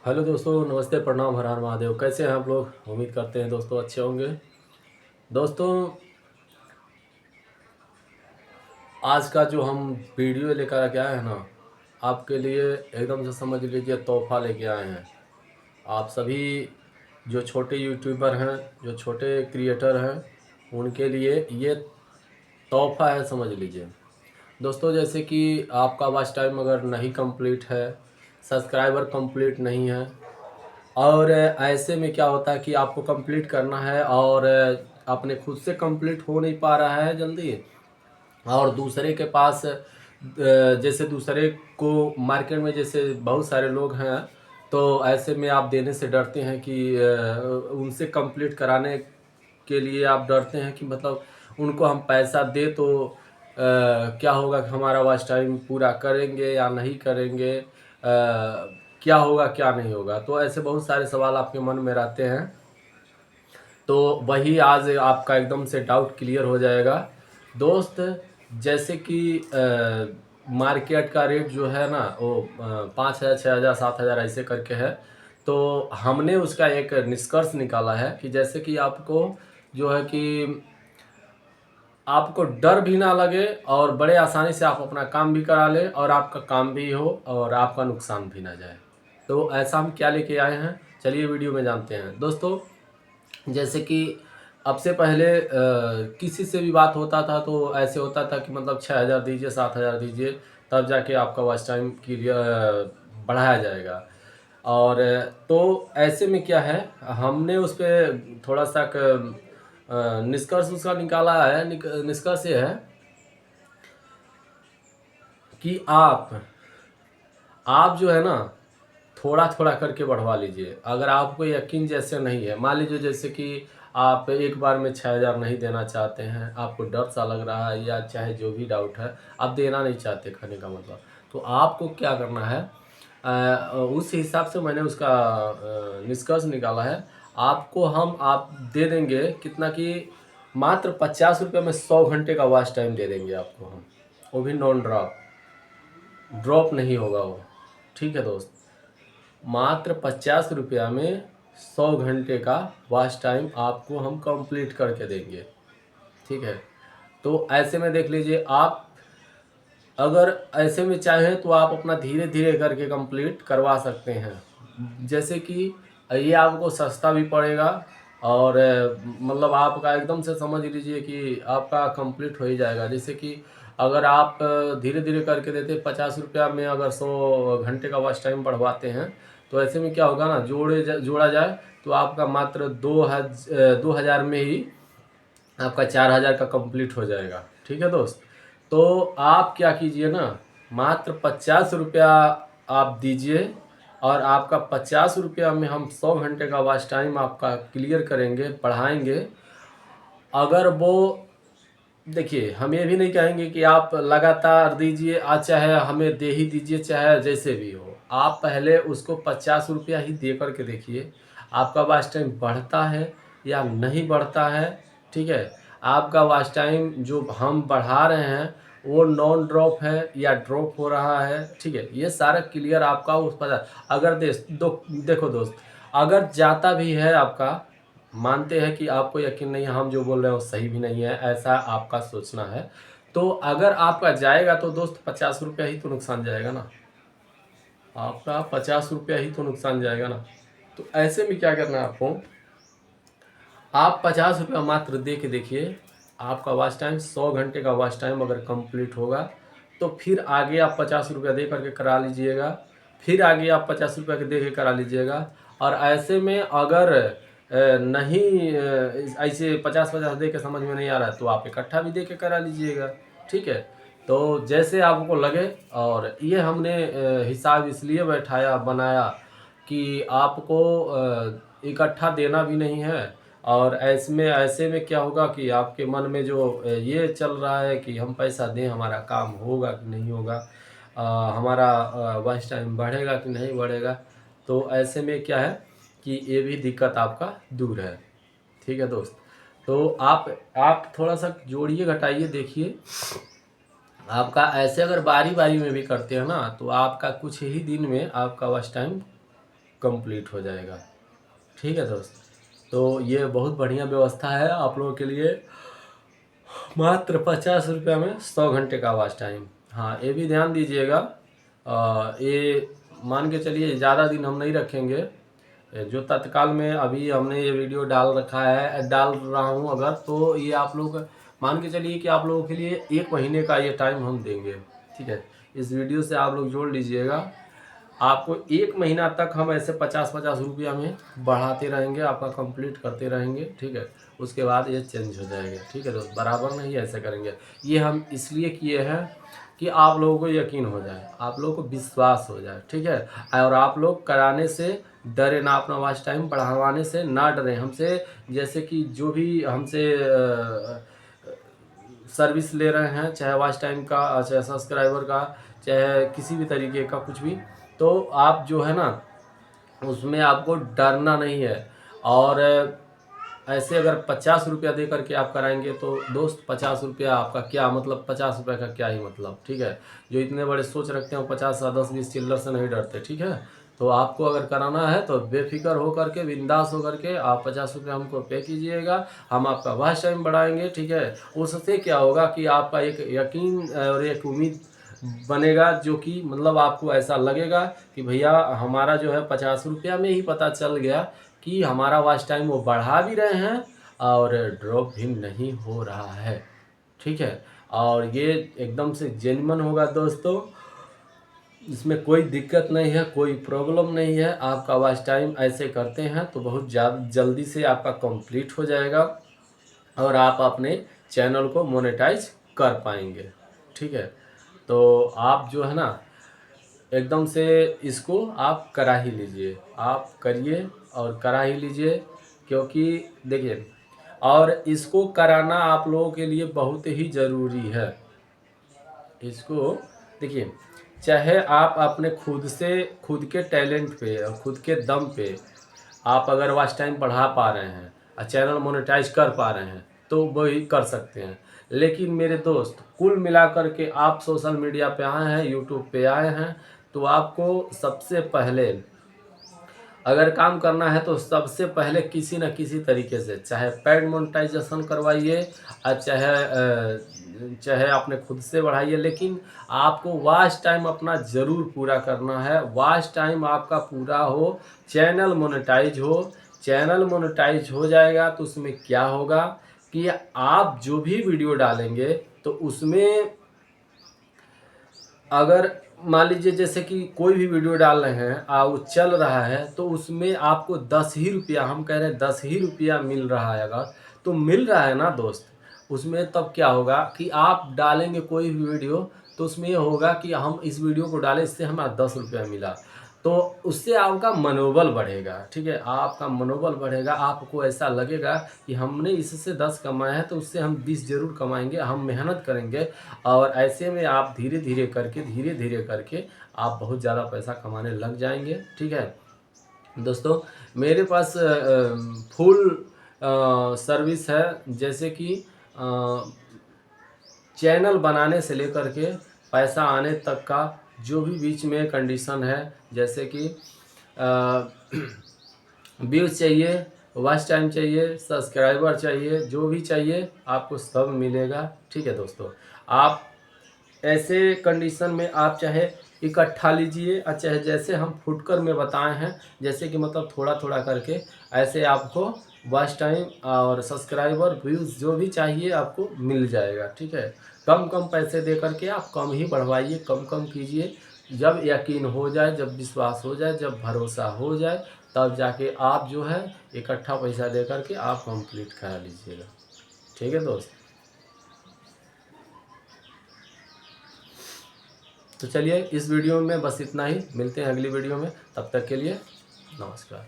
Hello दोस्तों, नमस्ते, प्रणाम, हर हर महादेव। कैसे हैं आप लोग? उम्मीद करते हैं दोस्तों अच्छे होंगे। दोस्तों, आज का जो हम वीडियो लेकर के आए हैं ना, आपके लिए एकदम से समझ लीजिए तोहफा लेके आए हैं। आप सभी जो छोटे यूट्यूबर हैं, जो छोटे क्रिएटर हैं, उनके लिए ये तोहफा है, समझ लीजिए। दोस्तों, जैसे कि आपका वॉच टाइम अगर नहीं कंप्लीट है, सब्सक्राइबर कंप्लीट नहीं है, और ऐसे में क्या होता है कि आपको कंप्लीट करना है और अपने खुद से कंप्लीट हो नहीं पा रहा है जल्दी, और दूसरे के पास जैसे दूसरे को मार्केट में जैसे बहुत सारे लोग हैं, तो ऐसे में आप देने से डरते हैं कि उनसे कंप्लीट कराने के लिए आप डरते हैं कि मतलब उनको हम पैसा दे तो क्या होगा कि हमारा वॉच टाइम पूरा करेंगे या नहीं करेंगे, क्या होगा क्या नहीं होगा। तो ऐसे बहुत सारे सवाल आपके मन में रहते हैं। तो वही आज आपका एकदम से डाउट क्लियर हो जाएगा दोस्त। जैसे कि मार्केट का रेट जो है ना, वो 5,000, 6,000, 7,000 ऐसे करके है। तो हमने उसका एक निष्कर्ष निकाला है कि जैसे कि आपको जो है कि आपको डर भी ना लगे और बड़े आसानी से आप अपना काम भी करा लें और आपका काम भी हो और आपका नुकसान भी ना जाए। तो ऐसा हम क्या लेके आए हैं, चलिए वीडियो में जानते हैं। दोस्तों, जैसे कि अब से पहले किसी से भी बात होता था तो ऐसे होता था कि मतलब 6,000 दीजिए, 7,000 दीजिए, तब जाके आपका वॉच टाइम की बढ़ाया जाएगा। और तो ऐसे में क्या है, हमने उस पर थोड़ा सा निष्कर्ष उसका निकाला है। निष्कर्ष ये है कि आप जो है ना, थोड़ा थोड़ा करके बढ़वा लीजिए। अगर आपको यकीन जैसे नहीं है, मान लीजिए जैसे कि आप एक बार में 6,000 नहीं देना चाहते हैं, आपको डर सा लग रहा है या चाहे जो भी डाउट है, आप देना नहीं चाहते, कहने का मतलब, तो आपको क्या करना है, उस हिसाब से मैंने उसका निष्कर्ष निकाला है। आपको हम आप दे देंगे कितना कि मात्र 50 रुपये में 100 घंटे का वॉच टाइम दे देंगे आपको हम, वो भी नॉन ड्रॉप। ड्रॉप नहीं होगा वो, ठीक है दोस्त। मात्र 50 रुपया में 100 घंटे का वॉच टाइम आपको हम कंप्लीट करके देंगे, ठीक है। तो ऐसे में देख लीजिए, आप अगर ऐसे में चाहें तो आप अपना धीरे धीरे करके कंप्लीट करवा सकते हैं। जैसे कि ये आपको सस्ता भी पड़ेगा और मतलब आपका एकदम से समझ लीजिए कि आपका कंप्लीट हो ही जाएगा। जैसे कि अगर आप धीरे धीरे करके देते 50 रुपया में, अगर 100 घंटे का वॉच टाइम बढ़वाते हैं, तो ऐसे में क्या होगा ना, जोड़ा जाए तो आपका मात्र 2,000 में ही आपका 4,000 का कंप्लीट हो जाएगा, ठीक है दोस्त। तो आप क्या कीजिए ना, मात्र 50 रुपया आप दीजिए और आपका 50 रुपया में हम 100 घंटे का वॉच टाइम आपका क्लियर करेंगे, पढ़ाएंगे। अगर वो, देखिए, हम ये भी नहीं कहेंगे कि आप लगातार दीजिए, आज चाहे हमें दे ही दीजिए, चाहे जैसे भी हो। आप पहले उसको 50 रुपया ही दे करके देखिए, आपका वॉच टाइम बढ़ता है या नहीं बढ़ता है, ठीक है। आपका वॉच टाइम जो हम बढ़ा रहे हैं वो नॉन ड्रॉप है या ड्रॉप हो रहा है, ठीक है। ये सारा क्लियर आपका उस पर, अगर देखो दोस्त, अगर जाता भी है आपका, मानते हैं कि आपको यकीन नहीं है, हम जो बोल रहे हैं वो सही भी नहीं है, ऐसा आपका सोचना है, तो अगर आपका जाएगा तो दोस्त 50 रुपया ही तो नुकसान जाएगा ना, आपका 50 रुपया ही तो नुकसान जाएगा ना। तो ऐसे में क्या करना है आपको, आप 50 रुपया मात्र दे के देखिए। आपका वॉच टाइम 100 घंटे का वॉच टाइम अगर कंप्लीट होगा तो फिर आगे आप 50 रुपया दे करके करा लीजिएगा, फिर आगे आप 50 रुपया के दे के करा लीजिएगा। और ऐसे में अगर नहीं ऐसे 50-50 दे के समझ में नहीं आ रहा है तो आप इकट्ठा भी दे के करा लीजिएगा, ठीक है। तो जैसे आपको लगे, और ये हमने हिसाब इसलिए बैठाया बनाया कि आपको इकट्ठा देना भी नहीं है। और ऐसे में क्या होगा कि आपके मन में जो ये चल रहा है कि हम पैसा दें, हमारा काम होगा कि नहीं होगा, हमारा वॉच टाइम बढ़ेगा कि नहीं बढ़ेगा, तो ऐसे में क्या है कि ये भी दिक्कत आपका दूर है, ठीक है दोस्त। तो आप थोड़ा सा जोड़िए, घटाइए, देखिए। आपका ऐसे अगर बारी बारी में भी करते हैं ना, तो आपका कुछ ही दिन में आपका वॉच टाइम कंप्लीट हो जाएगा। ठीक है दोस्त, तो ये बहुत बढ़िया व्यवस्था है आप लोगों के लिए, मात्र 50 रुपये में 100 घंटे का वॉच टाइम। हाँ, ये भी ध्यान दीजिएगा, ये मान के चलिए ज़्यादा दिन हम नहीं रखेंगे। जो तत्काल में अभी हमने ये वीडियो डाल रहा हूँ अगर, तो ये आप लोग मान के चलिए कि आप लोगों के लिए 1 महीने का ये टाइम हम देंगे। ठीक है, इस वीडियो से आप लोग जोड़ लीजिएगा, आपको 1 महीना तक हम ऐसे 50-50 रुपया में बढ़ाते रहेंगे, आपका कंप्लीट करते रहेंगे। ठीक है, उसके बाद ये चेंज हो जाएगा। ठीक है दोस्त, बराबर नहीं ऐसे करेंगे। ये हम इसलिए किए हैं कि आप लोगों को यकीन हो जाए, आप लोगों को विश्वास हो जाए। ठीक है, और आप लोग कराने से डरे ना, अपना वॉच टाइम बढ़ावाने से ना डरें हमसे। जैसे कि जो भी हमसे सर्विस ले रहे हैं, चाहे वॉच टाइम का, चाहे सब्सक्राइबर का, चाहे किसी भी तरीके का कुछ भी, तो आप जो है ना उसमें आपको डरना नहीं है। और ऐसे अगर 50 रुपया दे करके आप कराएंगे तो दोस्त 50 रुपया आपका क्या मतलब, 50 रुपये का क्या ही मतलब। ठीक है, जो इतने बड़े सोच रखते हैं वो 50 10-20 चिल्लर से नहीं डरते। ठीक है, तो आपको अगर कराना है तो बेफिक्र हो करके, बिंदास हो करके आप 50 रुपये हमको पे कीजिएगा, हम आपका वॉच टाइम बढ़ाएंगे। ठीक है, उससे क्या होगा कि आपका एक यकीन और एक उम्मीद बनेगा, जो कि मतलब आपको ऐसा लगेगा कि भैया हमारा जो है 50 रुपया में ही पता चल गया कि हमारा वॉच टाइम वो बढ़ा भी रहे हैं और ड्रॉप भी नहीं हो रहा है। ठीक है, और ये एकदम से जेन्युइन होगा दोस्तों, इसमें कोई दिक्कत नहीं है, कोई प्रॉब्लम नहीं है। आपका वॉच टाइम ऐसे करते हैं तो बहुत जल्दी से आपका कंप्लीट हो जाएगा और आप अपने चैनल को मोनेटाइज कर पाएंगे। ठीक है, तो आप जो है ना एकदम से इसको आप करा ही लीजिए, आप करिए और करा ही लीजिए, क्योंकि देखिए, और इसको कराना आप लोगों के लिए बहुत ही ज़रूरी है। इसको देखिए, चाहे आप अपने खुद के टैलेंट पे और खुद के दम पे आप अगर वॉच टाइम बढ़ा पा रहे हैं और चैनल मोनेटाइज कर पा रहे हैं तो वही कर सकते हैं। लेकिन मेरे दोस्त, कुल मिलाकर के आप सोशल मीडिया पे आए हैं, यूट्यूब पे आए हैं, तो आपको सबसे पहले अगर काम करना है तो सबसे पहले किसी न किसी तरीके से, चाहे पेड मोनेटाइजेशन करवाइए और चाहे आपने खुद से बढ़ाइए, लेकिन आपको वॉच टाइम अपना ज़रूर पूरा करना है। वॉच टाइम आपका पूरा हो, चैनल मोनेटाइज हो। चैनल मोनेटाइज हो जाएगा तो उसमें क्या होगा कि आप जो भी वीडियो डालेंगे तो उसमें अगर मान लीजिए जैसे कि कोई भी वीडियो डाल रहे हैं और वो चल रहा है तो उसमें आपको 10 ही रुपया, हम कह रहे हैं 10 ही रुपया मिल रहा है, अगर तो मिल रहा है ना दोस्त, उसमें तब क्या होगा कि आप डालेंगे कोई भी वीडियो तो उसमें ये होगा कि हम इस वीडियो को डालें, इससे हमें 10 रुपया मिला, तो उससे आपका मनोबल बढ़ेगा। ठीक है, आपका मनोबल बढ़ेगा, आपको ऐसा लगेगा कि हमने इससे 10 कमाया है तो उससे हम 20 ज़रूर कमाएंगे, हम मेहनत करेंगे। और ऐसे में आप धीरे धीरे करके आप बहुत ज़्यादा पैसा कमाने लग जाएंगे। ठीक है दोस्तों, मेरे पास फुल सर्विस है, जैसे कि चैनल बनाने से लेकर के पैसा आने तक का जो भी बीच में कंडीशन है, जैसे कि व्यूज़ चाहिए, वॉच टाइम चाहिए, सब्सक्राइबर चाहिए, जो भी चाहिए आपको सब मिलेगा। ठीक है दोस्तों, आप ऐसे कंडीशन में आप चाहे इकट्ठा लीजिए और चाहे जैसे हम फुटकर में बताए हैं, जैसे कि मतलब थोड़ा थोड़ा करके, ऐसे आपको वॉच टाइम और सब्सक्राइबर व्यूज़ जो भी चाहिए आपको मिल जाएगा। ठीक है, कम कम पैसे दे करके आप कम ही बढ़वाइए, कम कम कीजिए। जब यकीन हो जाए, जब विश्वास हो जाए, जब भरोसा हो जाए, तब जाके आप जो है इकट्ठा पैसा दे करके आप कंप्लीट करा लीजिएगा। ठीक है दोस्त, तो चलिए इस वीडियो में बस इतना ही, मिलते हैं अगली वीडियो में, तब तक के लिए नमस्कार।